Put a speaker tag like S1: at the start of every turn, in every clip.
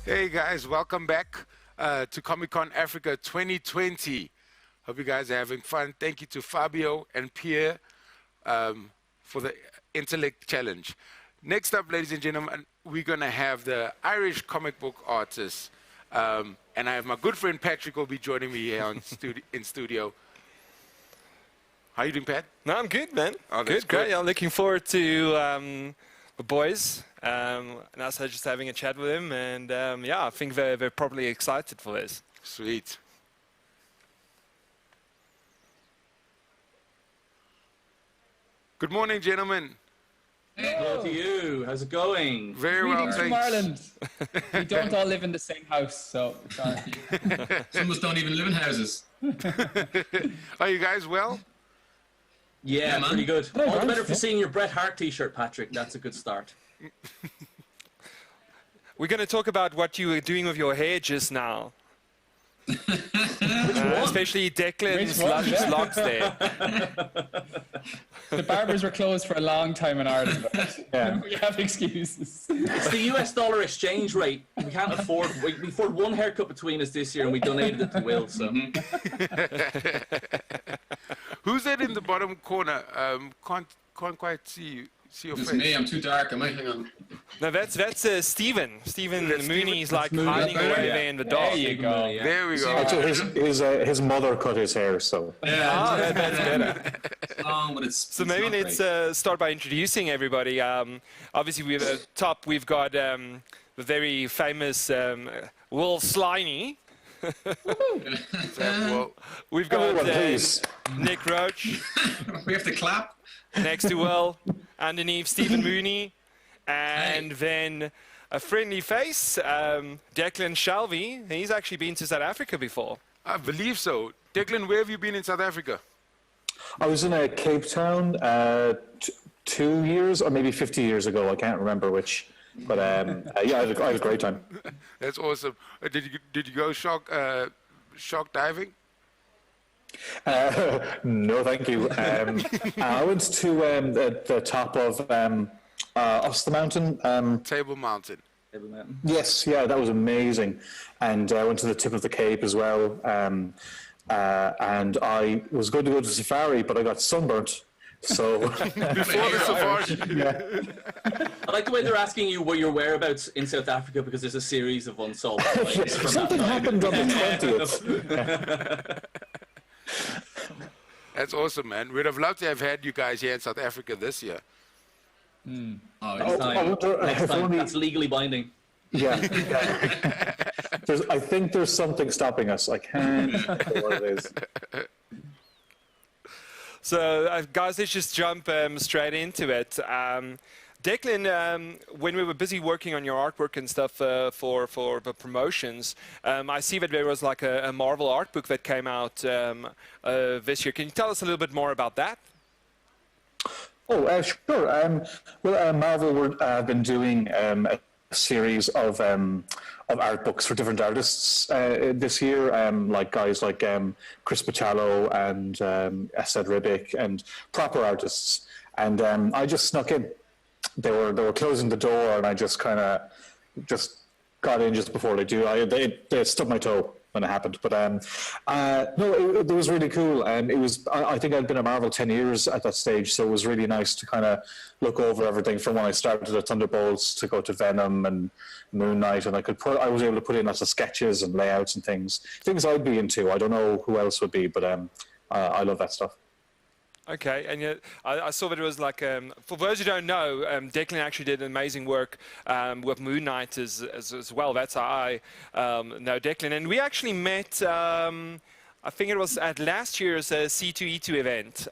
S1: Hey guys, welcome back to Comic-Con Africa 2020. Hope you guys are having fun. Thank you to Fabio and Pierre for the Intellect Challenge. Next up, ladies and gentlemen, we're going to have the Irish comic book artist. And I have my good friend Patrick will be joining me here in studio. How are you doing, Pat?
S2: No, I'm good, man.
S1: Oh,
S2: good, great. I'm looking forward to the boys. And also just having a chat with them. And yeah, I think they're probably excited for this.
S1: Sweet. Good morning, gentlemen.
S3: Hello to you. How's it going?
S1: Very well,
S4: Greetings from
S1: thanks.
S4: Ireland. We don't all live in the same house, so it's all right.
S5: Some of us don't even live in houses.
S1: Are you guys well?
S3: Yeah,
S5: man.
S3: pretty good.
S4: Oh,
S3: All the
S4: thanks,
S3: better for
S4: yeah.
S3: seeing your Bret Hart t-shirt, Patrick. That's a good start.
S2: We're going to talk about what you were doing with your hair just now. Especially Declan's
S4: Which one?
S2: luscious
S4: Yeah.
S2: locks there.
S4: The barbers were closed for a long time in Ireland. But we have excuses.
S3: It's the US dollar exchange rate. We can't afford. We afford one haircut between us this year, and we donated it to Will. So
S1: Who's that in the bottom corner? Can't quite see your
S5: It's
S1: face.
S5: me. I'm too dark. I might hang on.
S2: No, that's Stephen. Stephen
S1: That's
S2: Mooney is
S1: Stephen?
S2: like
S3: That's Mooney.
S2: hiding away there in the dark.
S4: There you go.
S3: Yeah.
S1: There we go.
S6: Actually, his mother cut his hair, so.
S2: Ah, that's better.
S5: Long, but it's
S2: So
S5: it's
S2: maybe
S5: not
S2: let's
S5: great.
S2: start by introducing everybody. Obviously, we've at top we've got the very famous Will Sliney.
S1: Well,
S2: We've got
S6: Everyone, please.
S2: Nick Roche
S5: We have to clap.
S2: next to Will, underneath Stephen Mooney, and then a friendly face, Declan Shalvey. He's actually been to South Africa before.
S1: I believe so. Declan, where have you been in South Africa?
S6: I was in Cape Town 2 years, or maybe 50 years ago. I can't remember which. But yeah, I had a great time.
S1: That's awesome. Did you go shark diving?
S6: No, thank you. I went to the top of Ulster Mountain.
S1: Table Mountain.
S6: Yes, yeah, that was amazing. And I went to the tip of the Cape as well. And I was going to go to safari, but I got sunburnt. So
S1: Before the safari.
S3: I like the way they're asking you what your whereabouts in South Africa because there's a series of unsolved crimes from that
S6: something
S3: time.
S6: happened on the 20th.
S1: That's awesome, man. We'd have loved to have had you guys here in South Africa this year.
S5: Oh,
S3: Next time. Next
S6: if
S3: time.
S6: only-
S3: That's legally binding.
S6: Yeah. I think there's something stopping us. I can't remember what it is.
S2: So, guys, let's just jump straight into it. Declan, when we were busy working on your artwork and stuff for the promotions, I see that there was like a Marvel art book that came out this year. Can you tell us a little bit more about that?
S6: Oh, sure. Well, Marvel have been doing a series of art books for different artists this year, like guys like Chris Bachalo and Esad Ribic and proper artists. And I just snuck in. They were closing the door, and I just kind of just got in just before they do. They stubbed my toe when it happened, but no, it was really cool. And it was I think I'd been at Marvel 10 years at that stage, so it was really nice to kind of look over everything from when I started at Thunderbolts to go to Venom and Moon Knight, and I was able to put in lots of sketches and layouts and things I'd be into. I don't know who else would be, but I love that stuff.
S2: Okay, and yet I saw that it was like, for those who don't know, Declan actually did amazing work with Moon Knight as well. That's how I know Declan. And we actually met, I think it was at last year's C2E2 event.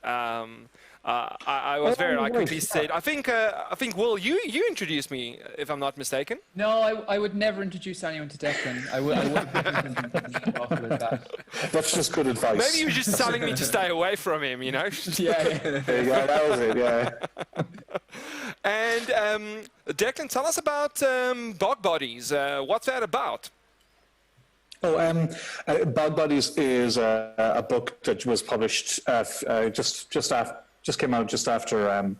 S2: I was there, and I quickly said, I think Will, you introduced me, if I'm not mistaken.
S4: No, I would never introduce anyone to Declan. I wouldn't off with that.
S6: That's just good advice.
S2: Maybe you were just telling me to stay away from him, you know?
S4: Yeah.
S6: There you go, that was it, yeah.
S2: And Declan, tell us about Bog Bodies. What's that about?
S6: Oh, Bog Bodies is a book that was published just came out just after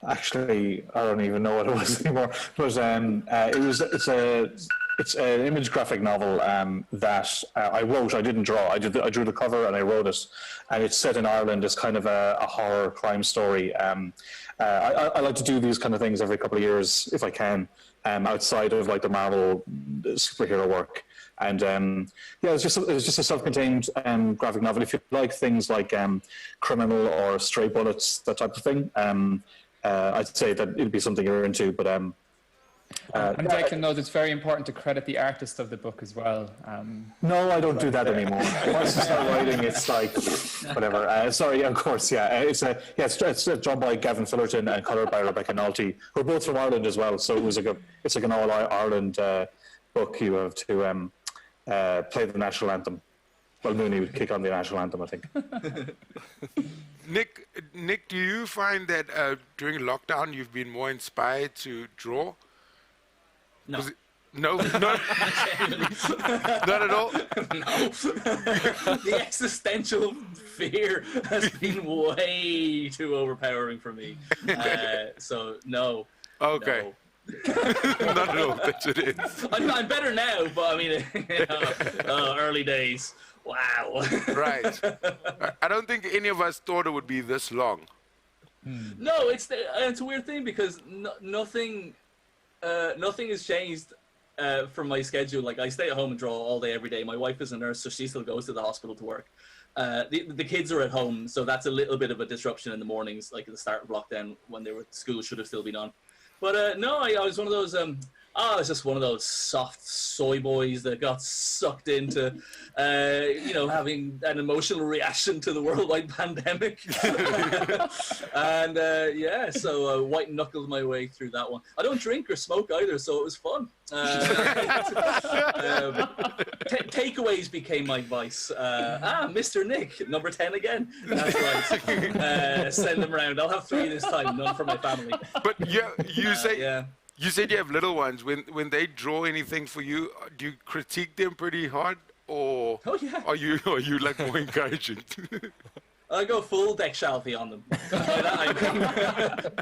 S6: Actually, I don't even know what it was anymore. But it's an image graphic novel that I wrote. I didn't draw. I drew the cover and I wrote it, and it's set in Ireland. It's kind of a horror crime story. I like to do these kind of things every couple of years if I can, outside of like the Marvel superhero work. And it was just a self-contained graphic novel. If you like things like Criminal or Stray Bullets, that type of thing, I'd say that it'd be something you're into. But
S4: and Declan knows it's very important to credit the artist of the book as well.
S6: no, I don't do that anymore. Once I start writing, it's like whatever. Sorry, of course, yeah. It's drawn by Gavin Fullerton and coloured by Rebecca Nalty. We're both from Ireland as well, so it's like an all Ireland book. You have to play the national anthem. Well, Mooney would kick on the national anthem, I think.
S1: Nick, do you find that during lockdown you've been more inspired to draw?
S3: No.
S1: No, not at all.
S3: No. The existential fear has been way too overpowering for me. So no.
S1: Okay.
S3: No.
S1: Not at all. That's what it is.
S3: I'm better now, but I mean, early days. Wow.
S1: Right. I don't think any of us thought it would be this long.
S3: No, it's a weird thing because nothing has changed from my schedule. Like I stay at home and draw all day, every day. My wife is a nurse, so she still goes to the hospital to work. The kids are at home, so that's a little bit of a disruption in the mornings, like at the start of lockdown when school should have still been on. But no, I was one of those. I was just one of those soft soy boys that got sucked into, having an emotional reaction to the worldwide pandemic. And so white knuckled my way through that one. I don't drink or smoke either, so it was fun. Takeaways became my vice. Mr. Nick, number 10 again. That's right. Send them around. I'll have 3 this time, none for my family.
S1: But you say.
S3: Yeah.
S1: You said you have little ones. When they draw anything for you, do you critique them pretty hard, or are you like more encouraging?
S3: I go full deck shelfie on them.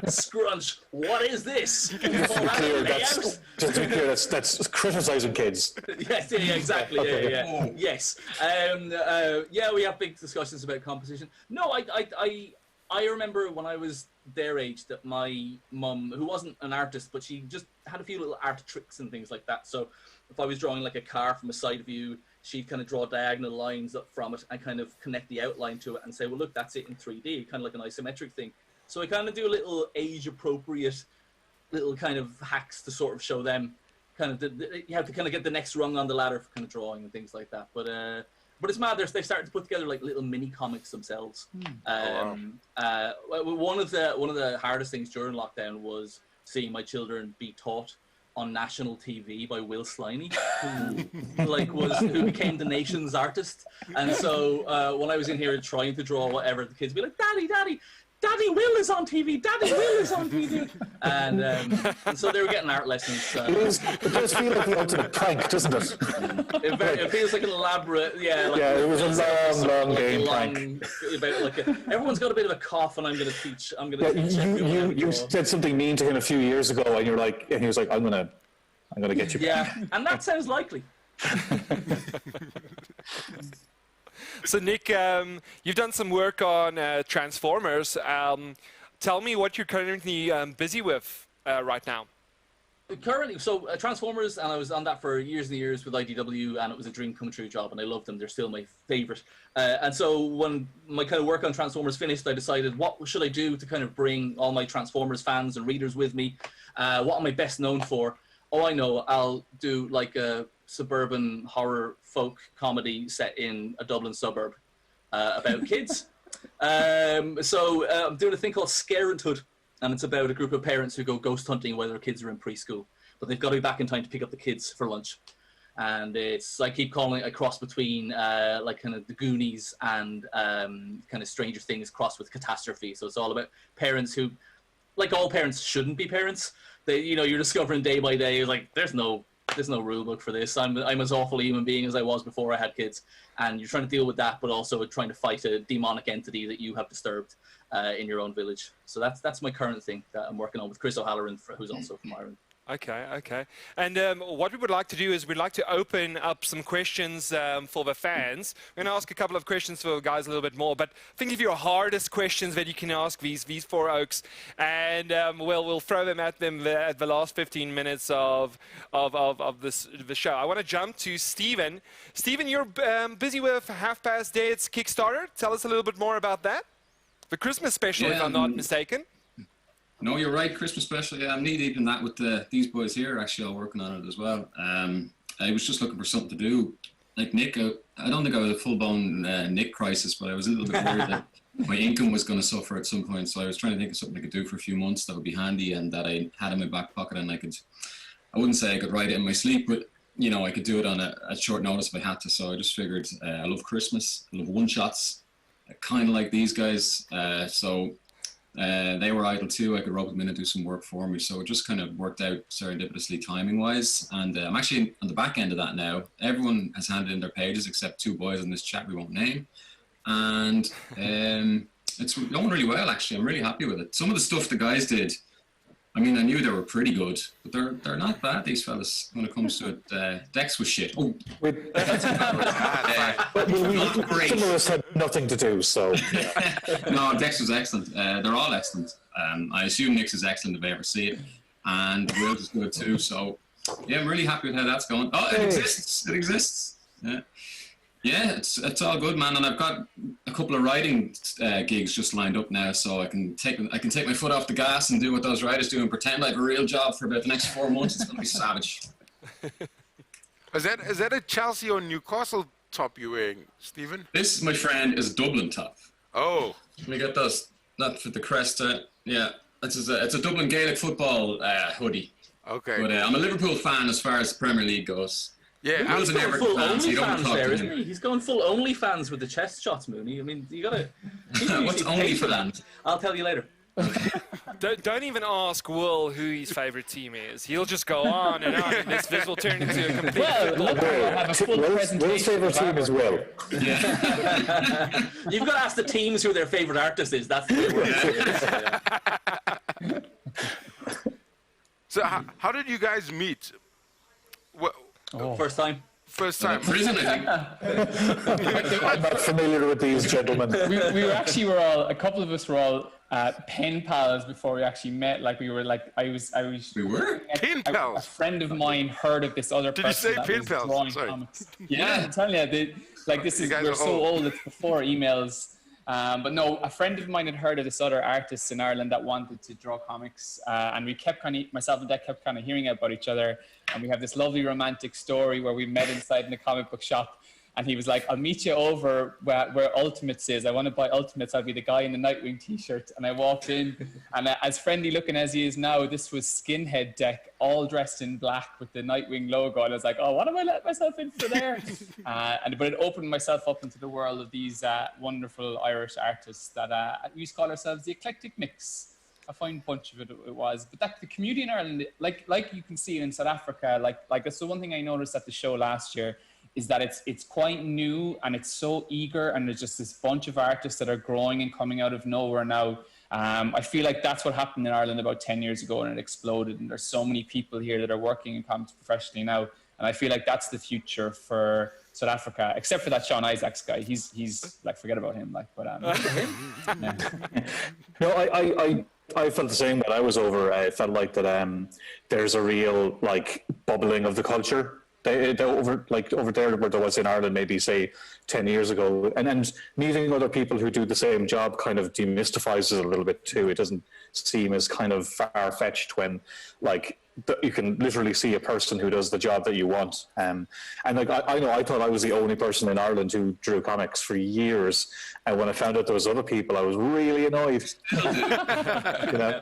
S3: Scrunch. What is this?
S6: Just to be clear, that's criticizing kids.
S3: Yes, yeah, exactly.
S6: Okay.
S3: Yeah. Yes. We have big discussions about composition. No, I remember when I was their age that my mum, who wasn't an artist, but she just had a few little art tricks and things like that. So if I was drawing like a car from a side view, she'd kind of draw diagonal lines up from it and kind of connect the outline to it and say, well, look, that's it in 3D, kind of like an isometric thing. So I kind of do a little age-appropriate little kind of hacks to sort of show them kind of, you have to kind of get the next rung on the ladder for kind of drawing and things like that. But it's mad. They started to put together like little mini comics themselves. One of the hardest things during lockdown was seeing my children be taught on national TV by Will Sliney, who became the nation's artist. And so when I was in here trying to draw whatever, the kids would be like, Daddy Will is on TV. Daddy Will is on TV. And so they were getting art lessons.
S6: It does feel like the ultimate prank, doesn't it?
S3: It feels like an elaborate,
S6: it was a long game prank.
S3: Everyone's got a bit of a cough, and I'm going to teach.
S6: You said something mean to him a few years ago, and he was like, I'm gonna get you.
S3: Yeah, and that sounds likely.
S2: So Nick, you've done some work on Transformers. Tell me what you're currently busy with right now.
S3: Currently, Transformers, and I was on that for years and years with IDW, and it was a dream come true job, and I loved them. They're still my favorite. And so when my kind of work on Transformers finished, I decided, what should I do to kind of bring all my Transformers fans and readers with me? What am I best known for? Oh, I know, I'll do like a suburban horror folk comedy set in a Dublin suburb about kids. So I'm doing a thing called Scarenthood, and it's about a group of parents who go ghost hunting while their kids are in preschool, but they've got to be back in time to pick up the kids for lunch. And it's, I keep calling it a cross between like kind of the Goonies and kind of Stranger Things crossed with Catastrophe. So it's all about parents who, like all parents, shouldn't be parents. They, you're discovering day by day, like there's no rule book for this. I'm as awful a human being as I was before I had kids, and you're trying to deal with that, but also trying to fight a demonic entity that you have disturbed in your own village. So that's my current thing that I'm working on with Chris O'Halloran, who's also from Ireland.
S2: Okay. And what we would like to do is we'd like to open up some questions for the fans. We're going to ask a couple of questions for the guys a little bit more, but think of your hardest questions that you can ask these four oaks, and we'll throw them at them at the last 15 minutes of the show. I want to jump to Stephen. Stephen, you're busy with Half Past Dead's Kickstarter. Tell us a little bit more about that. The Christmas special, if I'm not mistaken.
S5: No, you're right. Christmas special. Yeah, I'm knee-deep in that with these boys here. Actually, all working on it as well. I was just looking for something to do. Like Nick, I don't think I was a full-blown Nick crisis, but I was a little bit worried that my income was going to suffer at some point. So I was trying to think of something I could do for a few months that would be handy and that I had in my back pocket, and I wouldn't say I could write it in my sleep, but you know, I could do it on a short notice if I had to. So I just figured I love Christmas. I love one-shots. I kind of like these guys. They were idle too. I could rope them in and do some work for me. So it just kind of worked out serendipitously timing-wise. And I'm actually on the back end of that now. Everyone has handed in their pages except two boys in this chat we won't name. And it's going really well, actually. I'm really happy with it. Some of the stuff the guys did, I mean, I knew they were pretty good, but they're not bad, these fellas, when it comes to it. Dex was shit. Oh,
S6: Some of us had nothing to do, so. Yeah.
S5: No, Dex was excellent. They're all excellent. I assume Nick's is excellent if I ever see it, and Will's is good too. So, yeah, I'm really happy with how that's going. Oh, it exists. It exists. Yeah, it's all good, man. And I've got a couple of writing gigs just lined up now, so I can take my foot off the gas and do what those writers do and pretend I have a real job for about the next 4 months. It's gonna be savage.
S1: Is that a Chelsea or Newcastle top you're wearing, Stephen?
S5: This, my friend, is a Dublin top.
S1: Oh.
S5: Let me get those. Not for the crest. Yeah, it's a Dublin Gaelic football hoodie.
S1: Okay.
S5: But I'm a Liverpool fan as far as the Premier League goes.
S1: Yeah,
S3: He's going full OnlyFans there, isn't he? He's going full OnlyFans with the chest shots, Mooney. I mean, you gotta.
S5: What's OnlyFans?
S3: I'll tell you later.
S2: Don't even ask Will who his favourite team is. He'll just go on and on. This will turn into a complete.
S4: Well, look, we'll have a full presentation.
S6: Will's favourite team is Will.
S5: Yeah.
S3: You've got to ask the teams who their favourite artist is. That's the way it works.
S1: So how did you guys meet?
S3: First time.
S1: First time.
S5: Prison, I think.
S6: I'm not familiar with these gentlemen.
S4: We were all, a couple of us were all pen pals before we actually met. Like we were like, I was.
S5: We were?
S1: Pen pals?
S4: A friend of mine heard of this other person.
S1: Did you say pen pals?
S4: Drawing
S1: Sorry.
S4: comics. Yeah, I'm telling you, we're so old. It's before emails. But no, a friend of mine had heard of this other artist in Ireland that wanted to draw comics, and we kept myself and Dad kept kind of hearing about each other, and we have this lovely romantic story where we met inside in a comic book shop, and he was like, "I'll meet you over where Ultimates is. I want to buy Ultimates. I'll be the guy in the Nightwing t-shirt." And I walked in, and as friendly looking as he is now, this was Skinhead Deck, all dressed in black with the Nightwing logo. And I was like, "Oh, what am I letting myself in for there?" But it opened myself up into the world of these wonderful Irish artists that we used to call ourselves the Eclectic Micks. A fine bunch of it was. But the community in Ireland, like you can see in South Africa, like that's the one thing I noticed at the show last year, is that it's quite new and it's so eager, and there's just this bunch of artists that are growing and coming out of nowhere now. I feel like that's what happened in Ireland about 10 years ago, and it exploded, and there's so many people here that are working in comics professionally now, and I feel like that's the future for South Africa, except for that Sean Isaacs guy. He's like, forget about him. Like, but yeah.
S6: No, I felt the same when I was over. I felt like that there's a real like bubbling of the culture. They over there where there was in Ireland maybe say 10 years ago, and meeting other people who do the same job kind of demystifies it a little bit too. It doesn't seem as kind of far-fetched when like you can literally see a person who does the job that you want. And like I thought I was the only person in Ireland who drew comics for years, and when I found out there was other people, I was really annoyed. You know.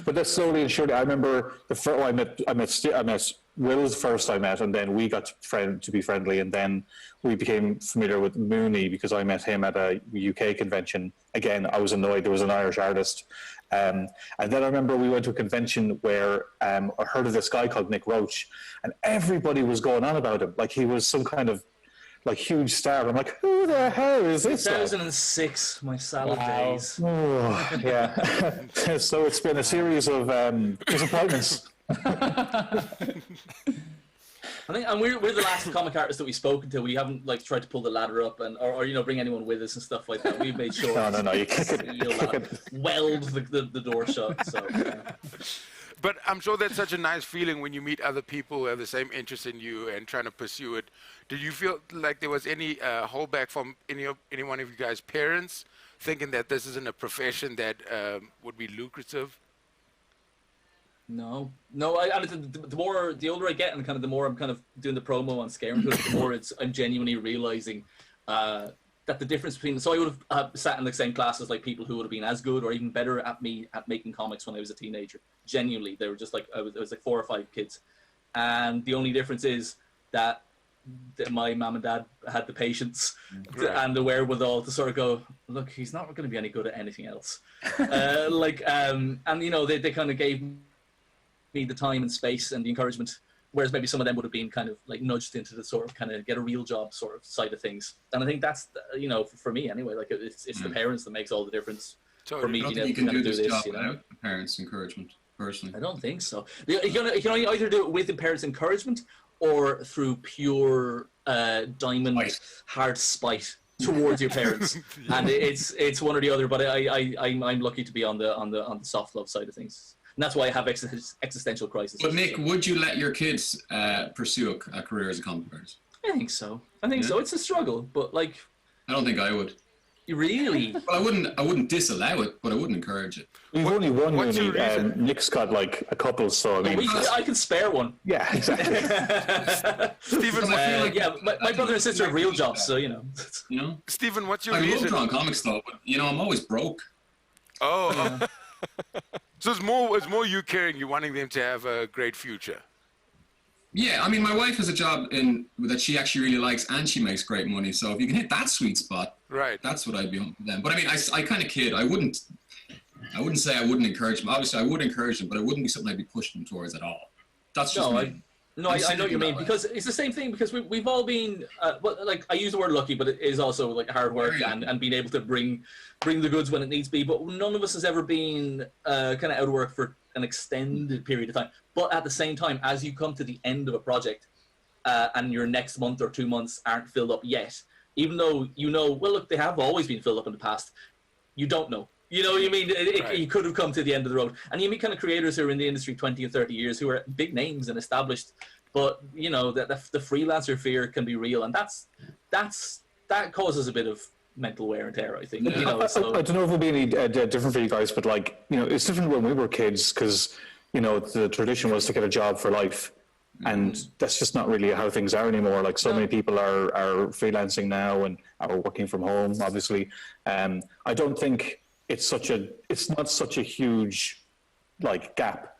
S6: But that's slowly and surely. I remember I met Will's first I met, and then we got to be friendly, and then we became familiar with Mooney because I met him at a UK convention. Again, I was annoyed there was an Irish artist. And then I remember we went to a convention where I heard of this guy called Nick Roche, and everybody was going on about him like he was some kind of like huge star. I'm like, who the hell is this?
S3: 2006, my salad days.
S6: Oh, yeah. So it's been a series of disappointments.
S3: I think, and we're the last comic artists that we've spoken to. We haven't like tried to pull the ladder up or you know bring anyone with us and stuff like that. We've made sure.
S6: No, you kick it.
S3: Weld the door shut. So. Yeah.
S1: But I'm sure that's such a nice feeling when you meet other people who have the same interest in you and trying to pursue it. Did you feel like there was any holdback from any one of you guys' parents thinking that this isn't a profession that would be lucrative?
S3: No. The older I get, and kind of the more I'm kind of doing the promo on Scaring Tools, the more I'm genuinely realizing that the difference between. So I would have sat in the same class as like people who would have been as good or even better at making comics when I was a teenager. Genuinely, they were just like I was like 4 or 5 kids, and the only difference is that my mom and dad had the patience and the wherewithal to sort of go, look, he's not going to be any good at anything else. And you know they kind of gave me the time and space and the encouragement, whereas maybe some of them would have been kind of like nudged into the sort of kind of get a real job sort of side of things. And I think that's, you know, for me anyway, like it's the parents that makes all the difference for me.
S5: I don't think you can do this job without parents' encouragement, personally.
S3: I don't think so. You can either do it with the parents' encouragement or through pure diamond hard spite towards your parents. And it's one or the other, but I'm lucky to be on the soft love side of things. And that's why I have existential crisis.
S5: But Nick, would you let your kids pursue a career as a comic artist?
S3: I think so. So. It's a struggle, but like.
S5: I don't think I would.
S3: Really?
S5: Well, I wouldn't disallow it, but I wouldn't encourage it.
S6: We've only one Mooney. Nick's got like a couple, so I mean.
S3: I can spare one.
S6: Yeah, exactly.
S1: Stephen,
S3: my brother and sister have real jobs, so you know.
S1: Stephen, what's your reason?
S5: I love drawing comics though, but you know I'm always broke.
S1: Oh. Yeah. So it's more you caring, you wanting them to have a great future.
S5: Yeah, I mean, my wife has a job that she actually really likes, and she makes great money. So if you can hit that sweet spot,
S1: right,
S5: that's what I'd be on for them. But I mean, I kind of kid. I wouldn't say I wouldn't encourage them. Obviously, I would encourage them, but it wouldn't be something I'd be pushing them towards at all. That's just me.
S3: I know what you mean, because it's the same thing, because we've all been, like, I use the word lucky, but it is also like hard work and being able to bring the goods when it needs to be. But none of us has ever been kind of out of work for an extended period of time. But at the same time, as you come to the end of a project and your next month or 2 months aren't filled up yet, even though you know, well, look, they have always been filled up in the past, you don't know. You know what I mean? You could have come to the end of the road. And you meet kind of creators who are in the industry 20 and 30 years who are big names and established, but, you know, the freelancer fear can be real. And that causes a bit of mental wear and tear, I think. You know, so.
S6: I don't know if it'll be any different for you guys, but, like, you know, it's different when we were kids because, you know, the tradition was to get a job for life. And that's just not really how things are anymore. Like, so many people are freelancing now and are working from home, obviously. I don't think it's not such a huge, like, gap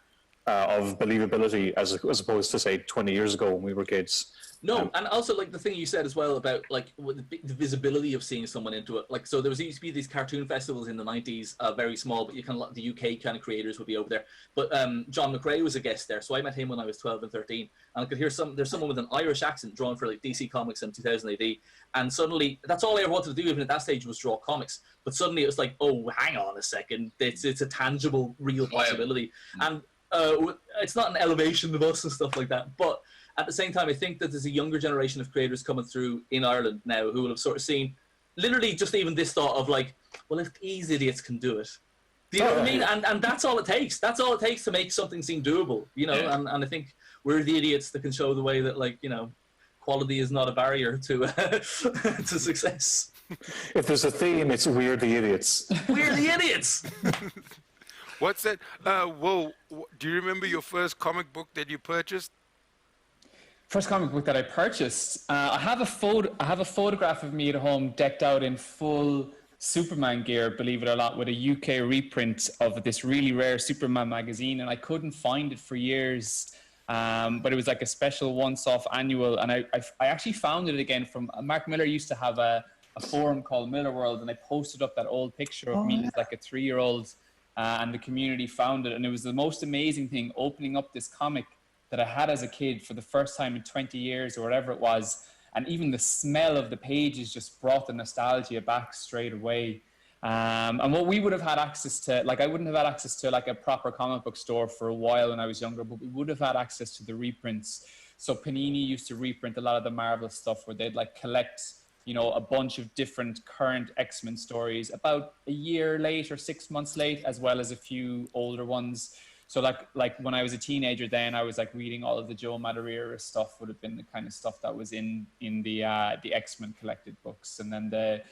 S6: of believability as opposed to, say, 20 years ago when we were kids.
S3: No, and also, like, the thing you said as well about, like, the visibility of seeing someone into it. Like, so used to be these cartoon festivals in the 90s, very small, but the UK kind of creators would be over there. But John McRae was a guest there, so I met him when I was 12 and 13. And I could hear there's someone with an Irish accent drawing for, like, DC Comics in 2000 AD. And suddenly, that's all I ever wanted to do, even at that stage, was draw comics. But suddenly it was like, oh, hang on a second. It's a tangible, real possibility. And it's not an elevation of us and stuff like that, but at the same time, I think that there's a younger generation of creators coming through in Ireland now who will have sort of seen literally just even this thought of like, well, if these idiots can do it, do you know what I mean? And that's all it takes. That's all it takes to make something seem doable, you know? Yeah. And I think we're the idiots that can show the way that, like, you know, quality is not a barrier to to success.
S6: If there's a theme, it's we're the idiots.
S3: We're the idiots!
S1: What's that? Will, do you remember your first comic book that you purchased?
S4: First comic book that I purchased. I have a photograph of me at home decked out in full Superman gear, believe it or not, with a UK reprint of this really rare Superman magazine, and I couldn't find it for years. But it was like a special once-off annual, and I actually found it again from Mark Miller used to have a forum called Miller World, and I posted up that old picture of me as like a 3-year-old, and the community found it, and it was the most amazing thing, opening up this comic that I had as a kid for the first time in 20 years or whatever it was, and even the smell of the pages just brought the nostalgia back straight away. And what we would have had access to, like I wouldn't have had access to like a proper comic book store for a while when I was younger, but we would have had access to the reprints. So Panini used to reprint a lot of the Marvel stuff where they'd like collect, you know, a bunch of different current X-Men stories about a year late or 6 months late, as well as a few older ones. So like when I was a teenager then, I was like reading all of the Joe Madureira stuff would have been the kind of stuff that was in the X-Men collected books. And then the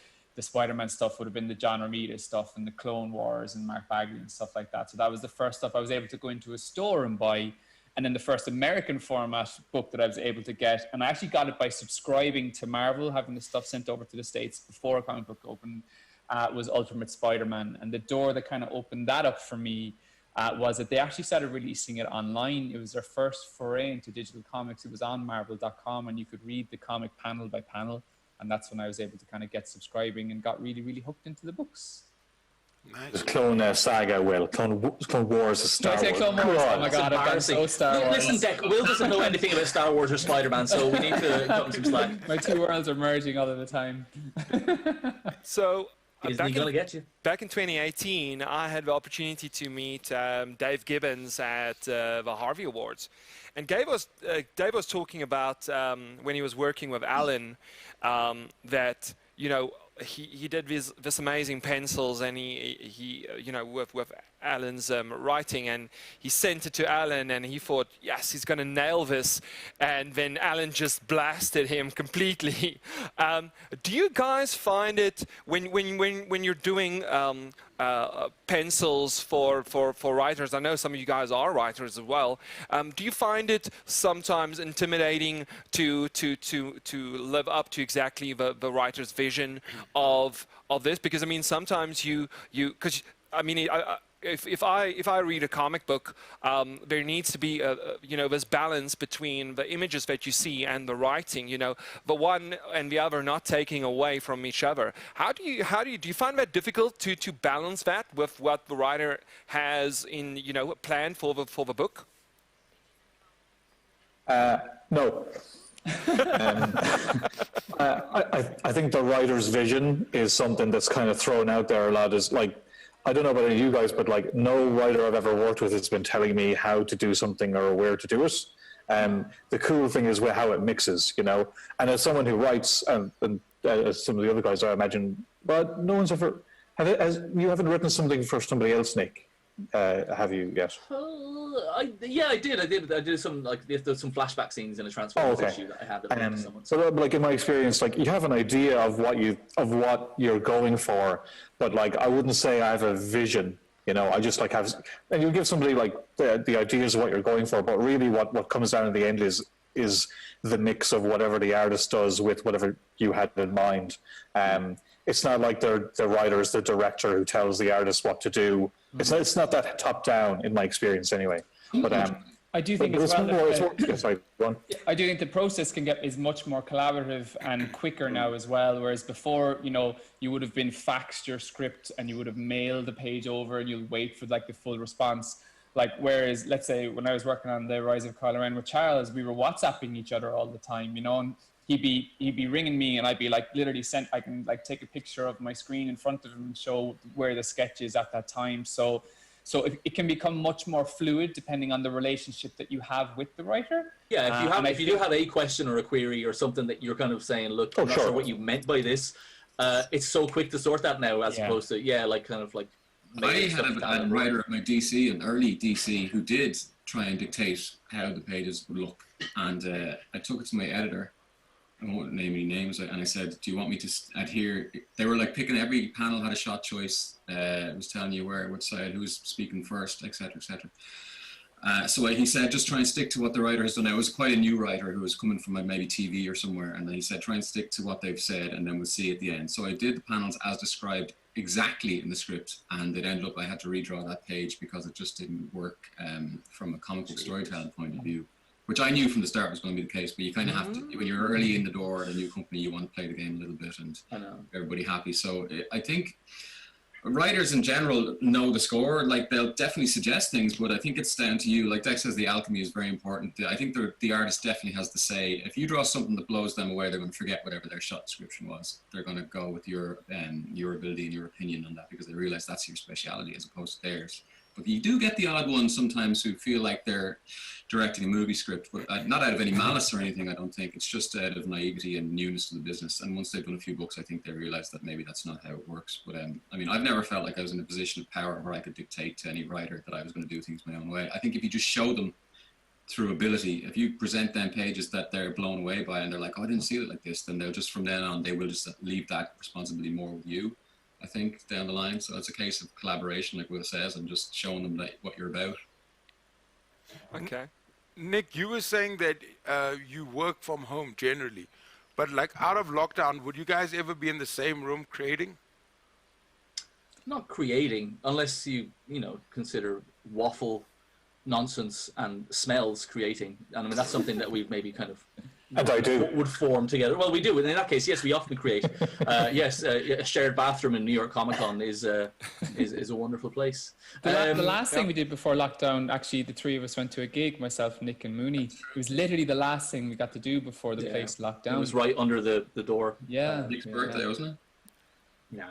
S4: Spider-Man stuff would have been the John Romita stuff and the Clone Wars and Mark Bagley and stuff like that. So that was the first stuff I was able to go into a store and buy. And then the first American format book that I was able to get, and I actually got it by subscribing to Marvel, having the stuff sent over to the States before a comic book opened, was Ultimate Spider-Man. And the door that kind of opened that up for me was that they actually started releasing it online. It was their first foray into digital comics. It was on marvel.com, and you could read the comic panel by panel. And that's when I was able to kind of get subscribing and got really, really hooked into the books.
S6: Nice. Clone Saga, Will. Clone Wars is Star Wars.
S4: Clone Wars? Oh my God, I've done so Star Wars.
S3: Listen, Deck, Will doesn't know anything about Star Wars or Spider-Man, so we need to cut him some slack.
S4: My two worlds are merging all of the time.
S2: So
S3: Isn't he gonna get you?
S2: back in 2018, I had the opportunity to meet Dave Gibbons at the Harvey Awards. And Dave was talking about when he was working with Alan that, you know, he did this amazing pencils, and he you know, with Alan's writing, and he sent it to Alan, and he thought, yes, he's going to nail this, and then Alan just blasted him completely. Do you guys find it when you're doing pencils for writers? I know some of you guys are writers as well. Do you find it sometimes intimidating to live up to exactly the writer's vision of this? Because I mean, sometimes because I mean, if I read a comic book, there needs to be you know, this balance between the images that you see and the writing, you know, the one and the other not taking away from each other. Do you find that difficult to balance that with what the writer has in, you know, planned for the book?
S6: No. I think the writer's vision is something that's kind of thrown out there a lot. Is like, I don't know about any of you guys, but like no writer I've ever worked with has been telling me how to do something or where to do it. The cool thing is how it mixes, you know. And as someone who writes, and as some of the other guys, I imagine, but no one's ever. You haven't written something for somebody else, Nick? Have you yet?
S3: Yeah, I did. I did some, like, there's some flashback scenes in a Transformers issue that I had that wrote to someone.
S6: So, like, in my experience, like, you have an idea of what you're going for, but like, I wouldn't say I have a vision. You know, I just like have, and you give somebody like the ideas of what you're going for, but really, what comes down in the end is the mix of whatever the artist does with whatever you had in mind. It's not like the writer is the director who tells the artist what to do. It's not that top down in my experience anyway. But
S4: I do think I do think the process is much more collaborative and quicker now as well. Whereas before, you know, you would have been faxed your script and you would have mailed the page over and you'll wait for like the full response. Like, whereas, let's say when I was working on The Rise of Kylo Ren with Charles, we were WhatsApping each other all the time, you know, and he'd be ringing me and I'd be like literally I can like take a picture of my screen in front of him and show where the sketch is at that time. So it can become much more fluid depending on the relationship that you have with the writer.
S3: Yeah, if you do have a question or a query or something that you're kind of saying, look, I'm not sure what you meant by this, it's so quick to sort that now as opposed to, I
S5: had a writer at my DC, an early DC, who did try and dictate how the pages would look. And I took it to my editor. I won't name any names, and I said, do you want me to adhere? They were like picking, every panel had a shot choice. It was telling you which side, who's speaking first, etc., etc. So he said, just try and stick to what the writer has done. Now, it was quite a new writer who was coming from maybe TV or somewhere, and he said, try and stick to what they've said, and then we'll see at the end. So I did the panels as described exactly in the script, and it ended up I had to redraw that page because it just didn't work from a comic book storytelling point of view. which I knew from the start was going to be the case. But you kind of have to, when you're early in the door at a new company, you want to play the game a little bit and everybody happy. So I think writers in general know the score. Like, they'll definitely suggest things, but I think it's down to you. Like Dex says, the alchemy is very important. I think the artist definitely has to say, if you draw something that blows them away, they're going to forget whatever their shot description was. They're going to go with your ability and your opinion on that, because they realize that's your speciality as opposed to theirs. But you do get the odd ones sometimes who feel like they're directing a movie script, but not out of any malice or anything, I don't think. It's just out of naivety and newness to the business. And once they've done a few books, I think they realize that maybe that's not how it works. But I mean, I've never felt like I was in a position of power where I could dictate to any writer that I was going to do things my own way. I think if you just show them through ability, if you present them pages that they're blown away by and they're like, oh, I didn't see it like this, then they'll just, from then on, they will just leave that responsibility more with you, I think, down the line. So it's a case of collaboration, like Will says, and just showing them that what you're about.
S2: Okay.
S1: Nick, you were saying that you work from home generally, but like out of lockdown, would you guys ever be in the same room creating?
S3: Not creating, unless you consider waffle nonsense and smells creating. And I mean, that's something that we've maybe kind of
S6: And I do.
S3: would form together. Well, we do. And in that case, yes, we often create. Yes, a shared bathroom in New York Comic Con is a wonderful place.
S4: The last thing we did before lockdown, actually, the three of us went to a gig, myself, Nick, and Mooney. It was literally the last thing we got to do before the place locked down.
S3: It was right under the door.
S4: Yeah.
S5: Nick's birthday, wasn't it?
S3: Nah.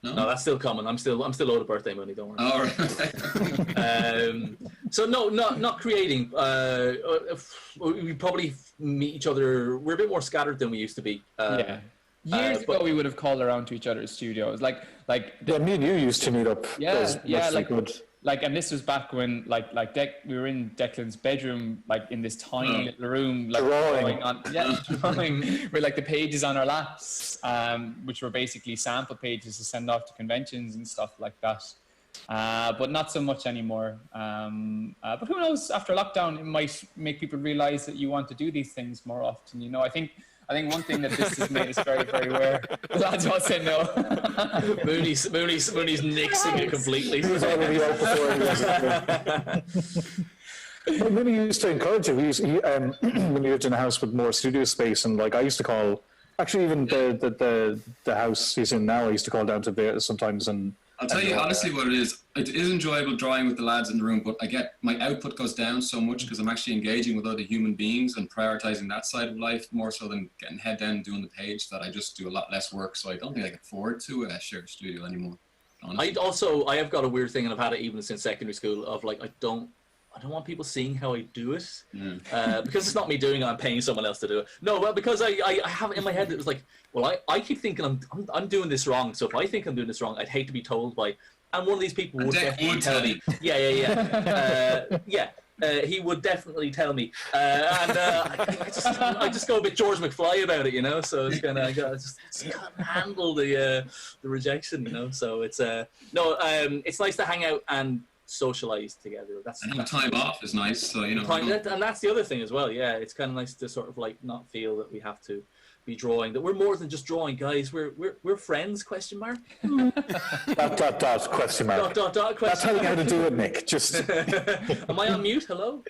S5: No?
S3: No, that's still coming. I'm still owed a birthday money. Don't worry.
S5: Oh, right.
S3: So no, not creating. We probably meet each other. We're a bit more scattered than we used to be.
S4: Years ago, we would have called around to each other's studios.
S6: Yeah, me and you used to meet up.
S4: And this was back when we were in Declan's bedroom, like in this tiny little room, like drawing with like the pages on our laps, which were basically sample pages to send off to conventions and stuff like that. But not so much anymore. But who knows? After lockdown, it might make people realize that you want to do these things more often. You know, I think one thing that this has made us very, very aware. The lads all said no.
S3: Mooney's nixing it completely.
S6: He was already out before. But Mooney used to encourage it. When he lived in a house with more studio space, and like I used to call, actually even the house he's in now, I used to call down to there sometimes and.
S5: I'll tell you honestly what it is. It is enjoyable drawing with the lads in the room, but my output goes down so much because I'm actually engaging with other human beings and prioritizing that side of life more so than getting head down and doing the page, that I just do a lot less work. So I don't think I can afford to share a studio anymore. Honestly.
S3: I have got a weird thing, and I've had it even since secondary school, of like I don't want people seeing how I do it, because it's not me doing it. I'm paying someone else to do it. No, well, because I have it in my head. It was like, well, I keep thinking I'm doing this wrong. So if I think I'm doing this wrong, I'd hate to be told by. And one of these people would definitely tell me. He would definitely tell me. I just go a bit George McFly about it, you know. So it's kind of I just can't handle the rejection, you know. So it's it's nice to hang out and socialize together. That's
S5: time off is nice, so you know.
S3: And that's the other thing as well. Yeah, it's kind of nice to sort of like not feel that we have to be drawing. That we're more than just drawing, guys. We're friends? Question mark.
S6: Question mark. That's how you know how to do it, Nick. Just.
S3: Am I on mute? Hello.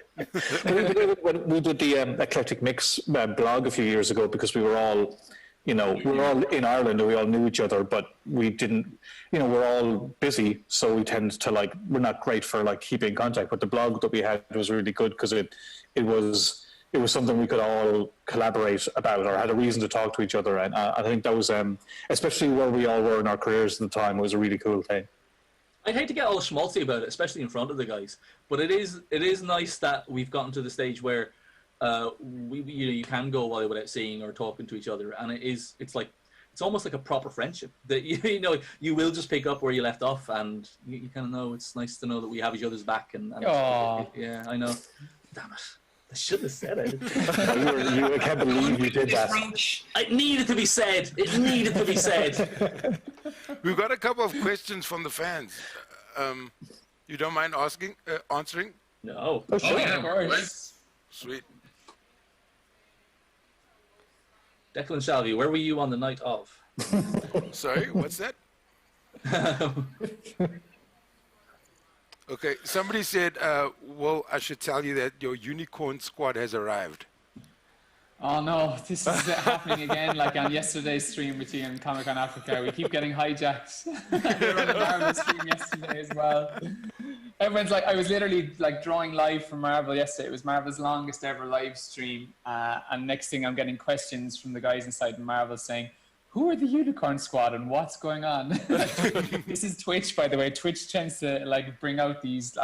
S6: When we did the Eclectic Micks blog a few years ago, because we were all. We were all in Ireland and we all knew each other, but we didn't, we're all busy. So we tend to we're not great for keeping in contact. But the blog that we had was really good because it was something we could all collaborate about or had a reason to talk to each other. And I think that was, especially where we all were in our careers at the time, was a really cool thing.
S3: I'd hate to get all schmaltzy about it, especially in front of the guys. But it is nice that we've gotten to the stage where you can go a while without seeing or talking to each other, and it's almost like a proper friendship that you will just pick up where you left off, and you kind of know it's nice to know that we have each other's back. And yeah, I know. Damn it. I shouldn't have said it.
S6: I can't believe you did that.
S3: It needed to be said. It needed to be said.
S1: We've got a couple of questions from the fans. You don't mind answering?
S3: No.
S4: Oh, sure. Yeah, of course.
S1: Sweet.
S3: Declan Shalvey, where were you on the night of?
S1: Sorry, what's that? Okay, somebody said, well, I should tell you that your unicorn squad has arrived.
S4: Oh no, this is happening again, like on yesterday's stream with you in Comic Con Africa. We keep getting hijacked. We were on the Marvel stream yesterday as well. Everyone's like, I was literally like drawing live from Marvel yesterday. It was Marvel's longest ever live stream. And next thing I'm getting questions from the guys inside Marvel saying, who are the Unicorn Squad and what's going on? This is Twitch, by the way. Twitch tends to like bring out these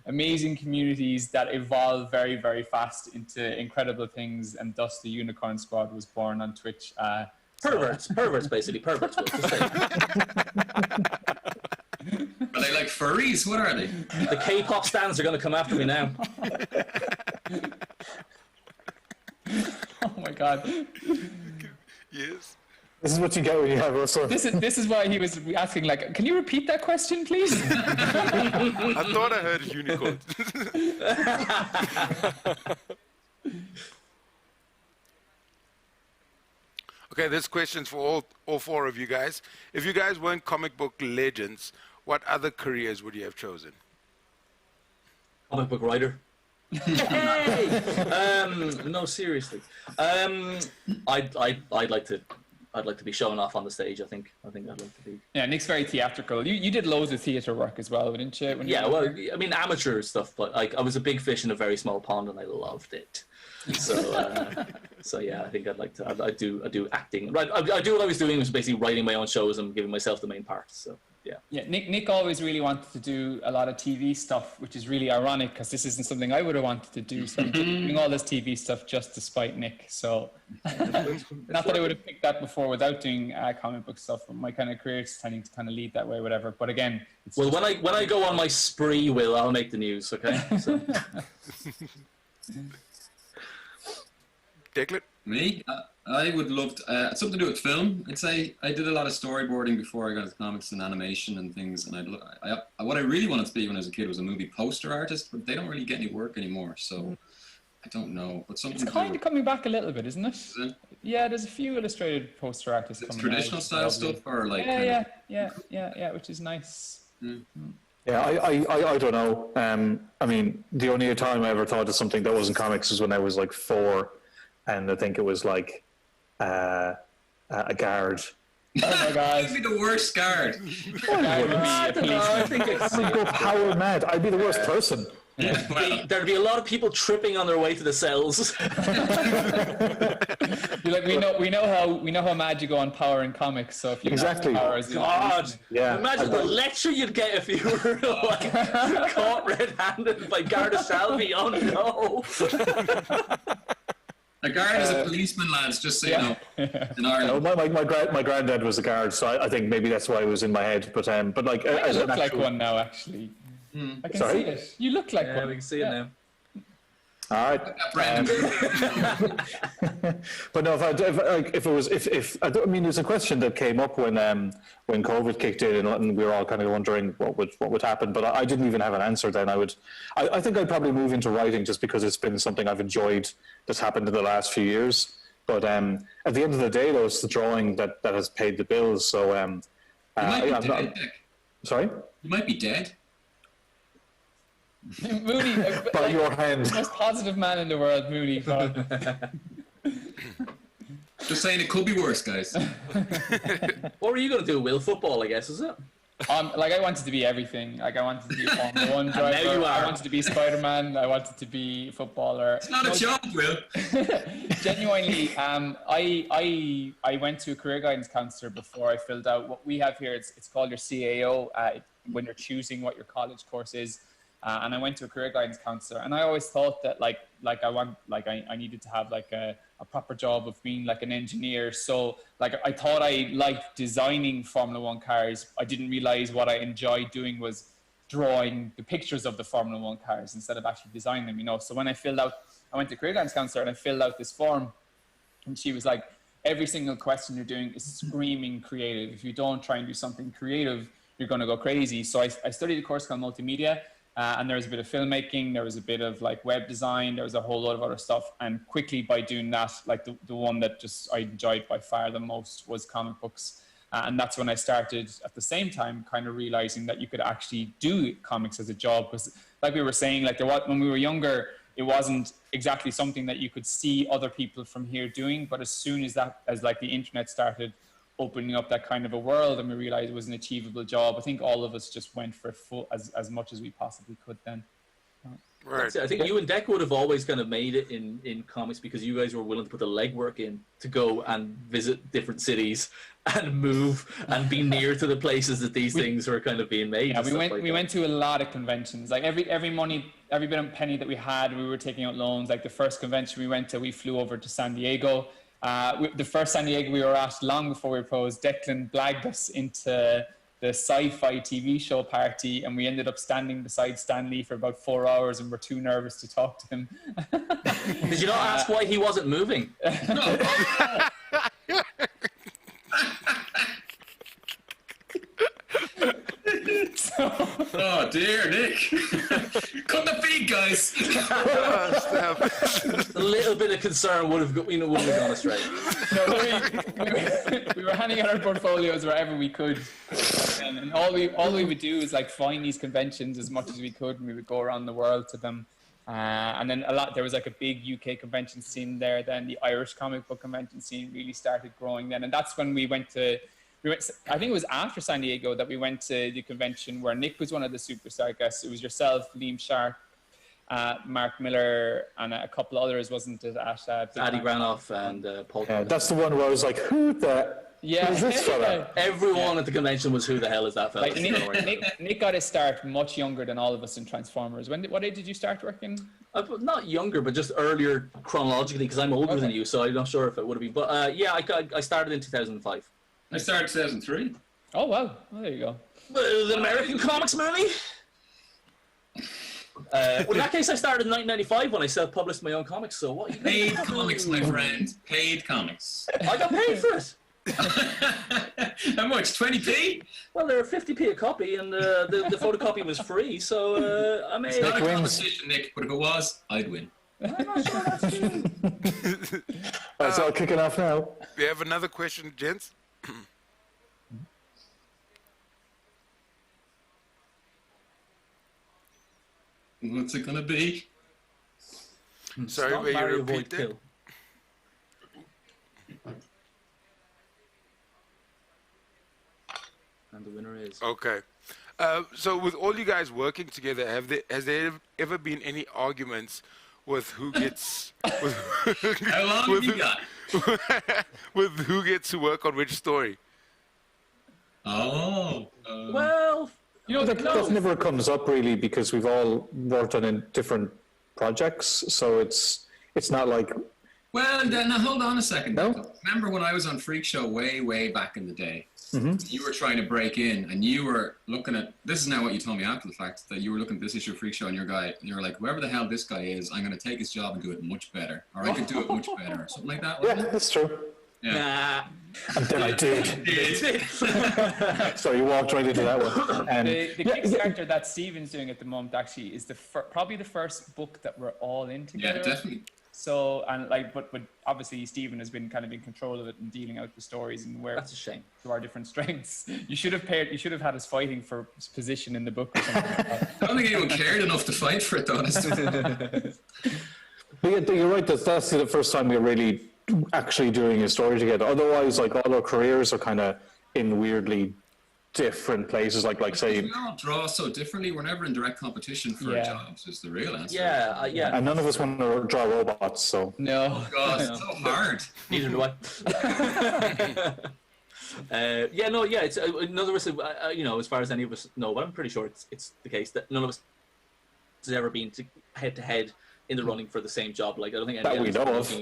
S4: amazing communities that evolve very, very fast into incredible things, and thus the Unicorn Squad was born on Twitch.
S3: Perverts, basically, perverts. We'll just say.
S5: Are they like furries? What are they?
S3: The K-pop stans are going to come after me now.
S4: Oh my God.
S1: Yes.
S6: This is what you get when you have Russell.
S4: This is why he was asking, like, can you repeat that question, please?
S1: I thought I heard unicorn. Okay, this question's for all four of you guys. If you guys weren't comic book legends, what other careers would you have chosen?
S3: Comic book writer. Hey! No, seriously. I'd like to be showing off on the stage. I think I'd like to be.
S4: Yeah, Nick's very theatrical. You did loads of theater work as well, didn't you?
S3: Yeah, well, I mean, amateur stuff, but like I was a big fish in a very small pond, and I loved it. So yeah, I think I'd like to. I do acting. Right, I do what I was doing was basically writing my own shows and giving myself the main part. So yeah.
S4: Yeah, Nick always really wanted to do a lot of TV stuff, which is really ironic because this isn't something I would have wanted to do. So I'm doing all this TV stuff just to spite Nick. So not that I would have picked that before without doing comic book stuff, but my kind of career is tending to kind of lead that way, whatever. But again, it's
S3: well, when I go on my spree, I'll make the news. Okay. So.
S1: Declan?
S5: Me? I would love to, something to do with film. I'd say I did a lot of storyboarding before I got into comics and animation and things. And what I really wanted to be when I was a kid was a movie poster artist, but they don't really get any work anymore. So I don't know. But something
S4: it's kind of coming back a little bit, isn't it?
S5: Is it?
S4: Yeah, there's a few illustrated poster artists coming
S5: traditional
S4: out,
S5: style stuff or like...
S4: Yeah, which is nice.
S6: Yeah, I don't know. I mean, the only time I ever thought of something that wasn't comics was when I was like 4, and I think it was like a guard.
S4: Oh my God!
S5: I'd be the worst guard.
S6: I think I'd go power mad. I'd be the worst person.
S5: Yeah, well.
S3: There'd be a lot of people tripping on their way to the cells.
S4: Like we know how mad you go on power in comics. So if you
S6: exactly,
S3: God,
S6: yeah.
S3: Imagine the lecture you'd get if you were like caught red-handed by Garda Salvi. Oh no!
S5: A guard is a policeman, lads. Just so you know. In Ireland,
S6: my granddad was a guard, so I think maybe that's why it was in my head. But like,
S4: I look like one now, actually. I can see it. You look like one.
S3: We can see it now.
S6: All right. But no, I mean, there's a question that came up when COVID kicked in, and we were all kind of wondering what would happen. But I didn't even have an answer then. I think I'd probably move into writing just because it's been something I've enjoyed that's happened in the last few years. But at the end of the day, though, it's the drawing that has paid the bills. So
S5: you might be dead, Dick.
S6: Sorry?
S5: You might be dead.
S4: Mooney,
S6: by your hand.
S4: The most positive man in the world, Mooney.
S5: Just saying, it could be worse, guys.
S3: What were you going to do, Will? Football, I guess, is it?
S4: Like I wanted to be everything. Like I wanted to be a Formula 1 driver.
S3: Now you are.
S4: I wanted to be Spider-Man. I wanted to be a footballer.
S5: It's not a job, Will.
S4: Genuinely, I went to a career guidance counselor before I filled out what we have here. It's called your CAO when you're choosing what your college course is. And I went to a career guidance counselor, and I always thought that I needed to have like a proper job of being like an engineer. So like I thought I liked designing Formula 1 cars. I didn't realize what I enjoyed doing was drawing the pictures of the Formula 1 cars instead of actually designing them, you know. So when I went to career guidance counselor and I filled out this form, and she was like, every single question you're doing is screaming creative. If you don't try and do something creative, you're going to go crazy. So I studied a course called multimedia. And there was a bit of filmmaking, there was a bit of like web design, there was a whole lot of other stuff. And quickly by doing that, like the one that just I enjoyed by far the most was comic books. And that's when I started at the same time kind of realizing that you could actually do comics as a job. Because like we were saying, like when we were younger, it wasn't exactly something that you could see other people from here doing. But as soon as like the internet started opening up that kind of a world and we realized it was an achievable job, I think all of us just went for full as much as we possibly could then.
S1: Right.
S3: I think you and Deck would have always kind of made it in comics because you guys were willing to put the legwork in to go and visit different cities and move and be near to the places that these things were kind of being made.
S4: Yeah, we went to a lot of conventions. Like every bit of penny that we had, we were taking out loans. Like the first convention we went to, we flew over to San Diego. The first San Diego we were at, long before we proposed, Declan blagged us into the sci-fi TV show party, and we ended up standing beside Stan Lee for about 4 hours and were too nervous to talk to him.
S3: Did you not ask why he wasn't moving?
S5: No. Oh dear, Nick. Cut the feed, guys.
S3: A little bit of concern would have gone astray.
S4: No, we were handing out our portfolios wherever we could, and all we would do is like find these conventions as much as we could, and we would go around the world to them. And then there was like a big UK convention scene there. Then the Irish comic book convention scene really started growing then, and that's when we went. I think it was after San Diego that we went to the convention where Nick was one of the superstar guests. It was yourself, Liam Sharp, Mark Miller, and a couple others, wasn't it?
S3: Addy Granoff and Paul.
S6: Yeah, that's the one where I was like, who the?
S4: Yeah,
S6: who's this fella?
S3: Everyone at the convention was, who the hell is that fella?
S4: Like, Nick got his start much younger than all of us in Transformers. What age did you start working?
S3: Not younger, but just earlier chronologically, because I'm older than you, so I'm not sure if it would have been. But yeah, I started in 2005.
S5: I started 2003.
S4: Oh, wow. Oh, there you go.
S3: The American comics movie? Well, in that case, I started in 1995 when I self-published my own comics, so what?
S5: Paid comics, my friend. Paid comics.
S3: I got paid for it.
S5: How much? 20p?
S3: Well, they were 50p a copy, and the photocopy was free, so I made...
S5: It's not a competition, Nick, but if it was, I'd win.
S3: I'm not sure that's true.
S6: Alright, so I'll kick it off now.
S1: We have another question, gents.
S5: What's it gonna be?
S1: Sorry, will you repeat that?
S3: And the winner is...
S1: Okay. So with all you guys working together, has there ever been any arguments with who gets...
S5: How long have you got?
S1: with who gets to work on which story?
S5: Oh.
S3: Well...
S6: You know, that never comes up really because we've all worked on different projects, so it's not like...
S5: Well, now hold on a second.
S6: No?
S5: Remember when I was on Freak Show way back in the day?
S6: Mm-hmm.
S5: You were trying to break in, and you were looking at... This is now what you told me after the fact, that you were looking at this issue of Freak Show, and you were like, whoever the hell this guy is, I'm going to take his job and do it much better. Or I could do it much better, or something like that.
S6: Yeah, that's true.
S5: Yeah.
S6: And then I did. So you walked right into that one. And
S4: The Kickstarter that Stephen's doing at the moment actually is probably the first book that we're all in together.
S5: Yeah, definitely.
S4: So, and like, but obviously Stephen has been kind of in control of it and dealing out the stories and where
S3: That's a shame.
S4: to our different strengths. You should have had us fighting for position in the book or something like that.
S5: I don't think anyone cared enough to fight for it, though.
S6: But yeah, you're right, that's the first time we're really actually doing a story together. Otherwise, like, all our careers are kind of in weirdly different places, like say...
S5: We all draw so differently. We're never in direct competition for our jobs, is the real answer.
S3: Yeah, yeah.
S6: And none of us want to draw robots, so...
S4: No.
S5: Oh, God, it's so hard.
S3: Neither do I. It's in other words, as far as any of us know, but I'm pretty sure it's the case that none of us has ever been head to head in the running for the same job. Like, I don't think any
S6: that we know of.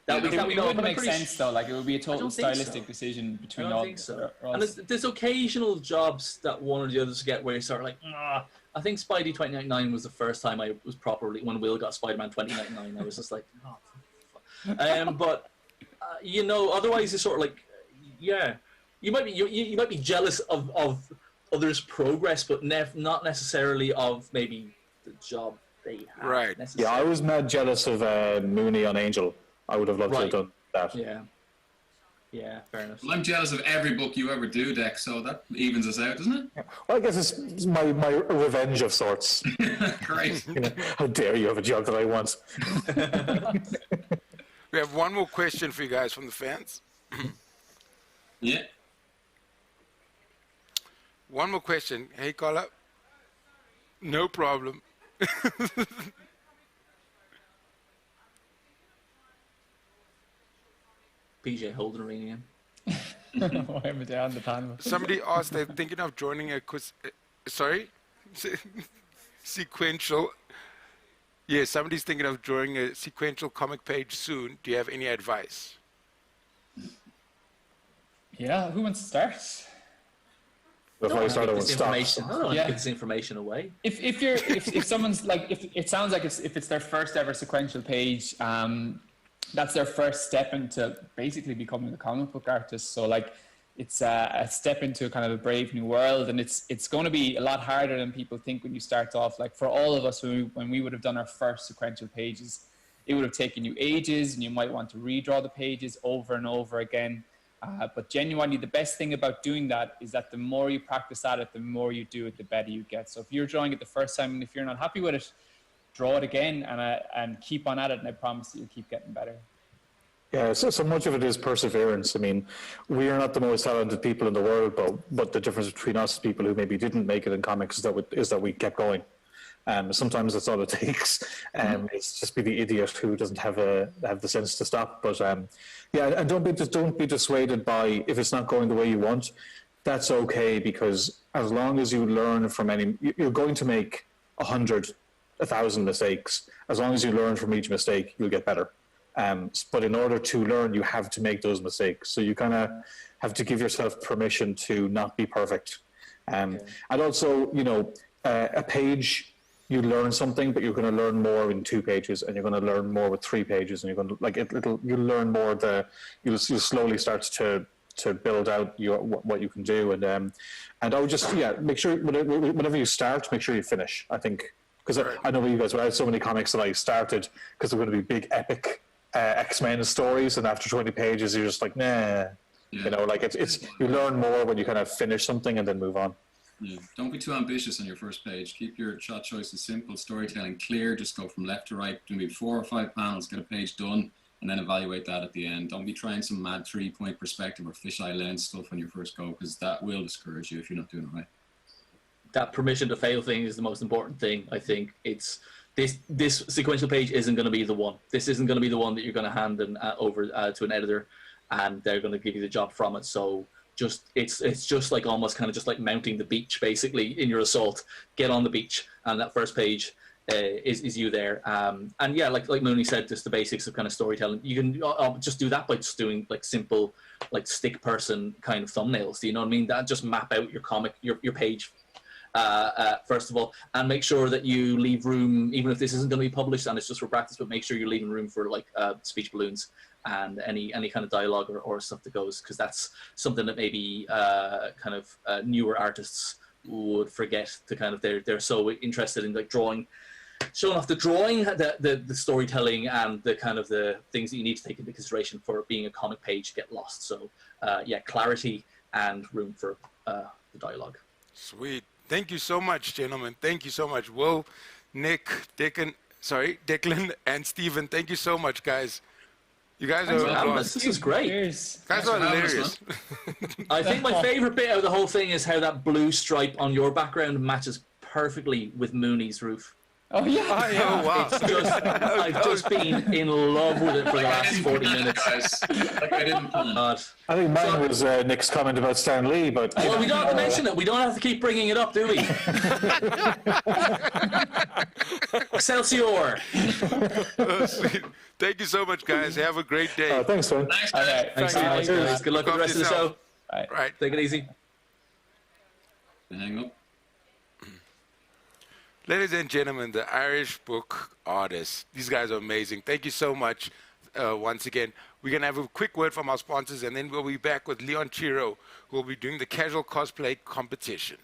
S3: That
S4: wouldn't make sense though. Like, it would be a total stylistic decision between all. I don't think so.
S3: And there's occasional jobs that one or the others get where you sort of like, I think Spidey 2099 was the first time I was properly, when Will got Spider-Man 2099, I was just like, otherwise it's sort of like, yeah, you might be jealous of others' progress, but not necessarily of maybe the job they have.
S1: Right.
S6: Yeah, I was mad jealous of Mooney on Angel. I would have loved to have done that.
S3: Yeah. Yeah, fair enough.
S5: Well, I'm jealous of every book you ever do, Deck, so that evens us out, doesn't it?
S6: Well, I guess it's my revenge of sorts.
S5: Great.
S6: You know, how dare you have a job that I want?
S1: We have one more question for you guys from the fans.
S5: Yeah.
S1: One more question. Hey, Carla. No problem.
S3: PJ holding a ring again.
S4: Why am I down the panel?
S1: Somebody asked they're thinking of joining a sequential. Yeah, somebody's thinking of joining a sequential comic page soon. Do you have any advice?
S4: Yeah, who wants to start?
S6: Before I start, I won't stop.
S3: I don't want to give this information away.
S4: If someone's like, if it sounds like if it's their first ever sequential page, that's their first step into basically becoming a comic book artist. So like, it's a step into kind of a brave new world, and it's going to be a lot harder than people think when you start off. Like for all of us, when we would have done our first sequential pages, it would have taken you ages, and you might want to redraw the pages over and over again. But genuinely, the best thing about doing that is that the more you practice at it, the more you do it, the better you get. So if you're drawing it the first time, and if you're not happy with it, draw it again and keep on at it, and I promise you'll keep getting better.
S6: Yeah, so much of it is perseverance. I mean, we are not the most talented people in the world, but the difference between us, people who maybe didn't make it in comics, is that we kept going. Sometimes that's all it takes. It's just be the idiot who doesn't have the sense to stop. But yeah, and don't be dissuaded by if it's not going the way you want. That's okay, because as long as you learn from you're going to make 100, 1,000 mistakes. As long as you learn from each mistake, you'll get better. But in order to learn, you have to make those mistakes. So you kind of have to give yourself permission to not be perfect. And also, you know, a page, you learn something, but you're going to learn more in 2 pages, and you're going to learn more with 3 pages, and you're going to you'll learn more. You'll slowly start to build out what you can do. And I would just make sure whenever you start, make sure you finish. I think because I know you guys, but I had so many comics that I started because they're going to be big epic X-Men stories, and after 20 pages you're just like, nah. Yeah. You know, like it's you learn more when you kind of finish something and then move on.
S5: Yeah. Don't be too ambitious on your first page. Keep your shot choices simple, storytelling clear. Just go from left to right. Do maybe 4 or 5 panels, get a page done, and then evaluate that at the end. Don't be trying some mad 3-point perspective or fisheye lens stuff on your first go, because that will discourage you if you're not doing it right.
S3: That permission to fail thing is the most important thing. I think it's this sequential page isn't going to be the one. This isn't going to be the one that you're going to hand over to an editor, and they're going to give you the job from it. So it's just like almost kind of just like mounting the beach basically in your assault. Get on the beach, and that first page is you there. And yeah, like Mooney said, just the basics of kind of storytelling. You can just do that by just doing like simple like stick person kind of thumbnails. Do you know what I mean? That just map out your comic, your page. First of all, and make sure that you leave room, even if this isn't going to be published and it's just for practice, but make sure you're leaving room for like speech balloons and any kind of dialogue or stuff that goes, because that's something that maybe kind of newer artists would forget to kind of, they're so interested in like drawing, showing off the drawing, the storytelling and the kind of the things that you need to take into consideration for being a comic page get lost. So yeah, clarity and room for the dialogue.
S1: Sweet. Thank you so much, gentlemen. Thank you so much. Will, Nick, Declan, and Stephen. Thank you so much, guys. You guys are
S3: this is great.
S1: Cheers. Guys are hilarious.
S3: I think my favorite bit of the whole thing is how that blue stripe on your background matches perfectly with Mooney's roof.
S4: Oh yeah!
S1: Oh wow!
S3: It's just, I've just been in love with it for the last 40 minutes.
S5: Like I didn't.
S6: I think mine was Nick's comment about Stan Lee, but
S3: well, we don't have to mention it. We don't have to keep bringing it up, do we? Excelsior!
S1: Sweet. Thank you so much, guys. Have a great day.
S6: Thanks, man.
S5: Thanks, guys.
S3: Thanks so much, guys. Good luck with the rest of the show.
S1: Right.
S3: Take it easy.
S5: Hang up.
S1: Ladies and gentlemen, the Irish book artists. These guys are amazing. Thank you so much once again. We're going to have a quick word from our sponsors, and then we'll be back with Leon Chiro, who will be doing the casual cosplay competition.